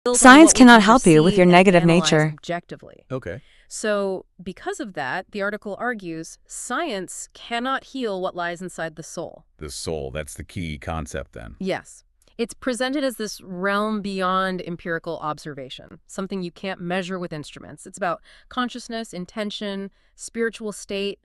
built on Science what we cannot can help you with perceive your and negative analyze nature. objectively. Okay. So, because of that, the article argues science cannot heal what lies inside the soul. The soul, that's the key concept then. Yes. It's presented as this realm beyond empirical observation, something you can't measure with instruments. It's about consciousness, intention, spiritual state,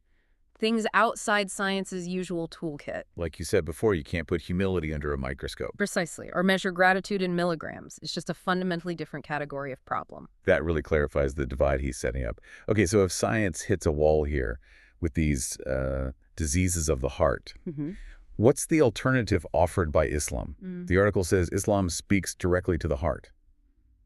things outside science's usual toolkit. Like you said before, you can't put humility under a microscope. Precisely. Or measure gratitude in milligrams. It's just a fundamentally different category of problem. That really clarifies the divide he's setting up. Okay, so if science hits a wall here with these diseases of the heart, what's the alternative offered by Islam? The article says Islam speaks directly to the heart.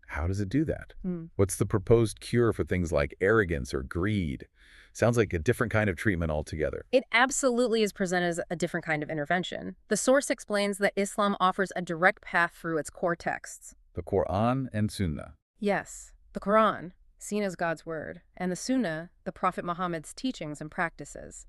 How does it do that? What's the proposed cure for things like arrogance or greed? Sounds like a different kind of treatment altogether. It absolutely is presented as a different kind of intervention. The source explains that Islam offers a direct path through its core texts. The Quran and Sunnah. Yes, the Quran, seen as God's word, and the Sunnah, the Prophet Muhammad's teachings and practices.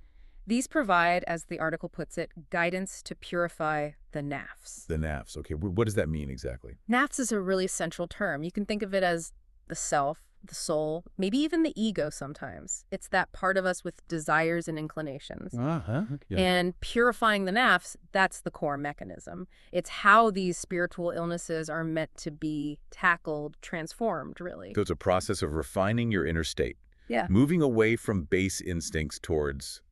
These provide, as the article puts it, guidance to purify the nafs. The nafs. Okay, what does that mean exactly? Nafs is a really central term. You can think of it as the self, the soul, maybe even the ego sometimes. It's that part of us with desires and inclinations. Yeah. And purifying the nafs, that's the core mechanism. It's how these spiritual illnesses are meant to be tackled, transformed, really. So it's a process of refining your inner state. Yeah. Moving away from base instincts towards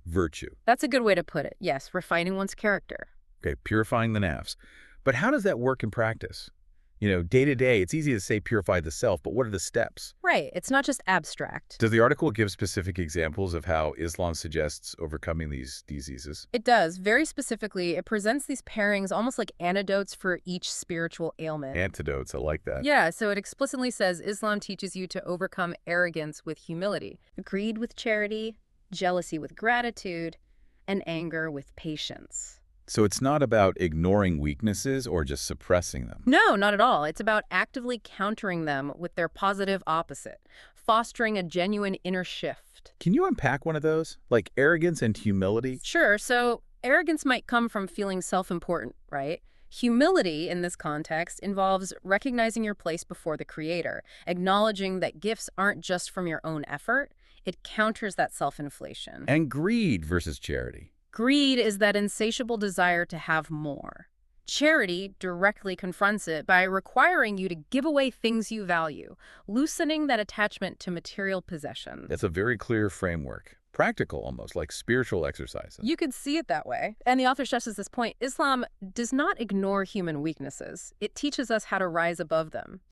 virtue. That's a good way to put it. Yes, refining one's character. Okay, purifying the nafs. But how does that work in practice? You know, day to day, it's easy to say purify the self, but what are the steps? Right. It's not just abstract. Does the article give specific examples of how Islam suggests overcoming these diseases? It does. Very specifically, it presents these pairings almost like antidotes for each spiritual ailment. Antidotes, I like that. Yeah, so it explicitly says Islam teaches you to overcome arrogance with humility, greed with charity, jealousy with gratitude, and anger with patience. So it's not about ignoring weaknesses or just suppressing them. No, not at all. It's about actively countering them with their positive opposite, fostering a genuine inner shift. Can you unpack one of those? Like arrogance and humility? Sure, so arrogance might come from feeling self-important, right? Humility, in this context, involves recognizing your place before the Creator, acknowledging that gifts aren't just from your own effort. It counters that self-inflation. And greed versus charity. Greed is that insatiable desire to have more. Charity directly confronts it by requiring you to give away things you value, loosening that attachment to material possessions. That's a very clear framework. Practical almost, like spiritual exercises. You could see it that way. And the author stresses this point. Islam does not ignore human weaknesses. It teaches us how to rise above them.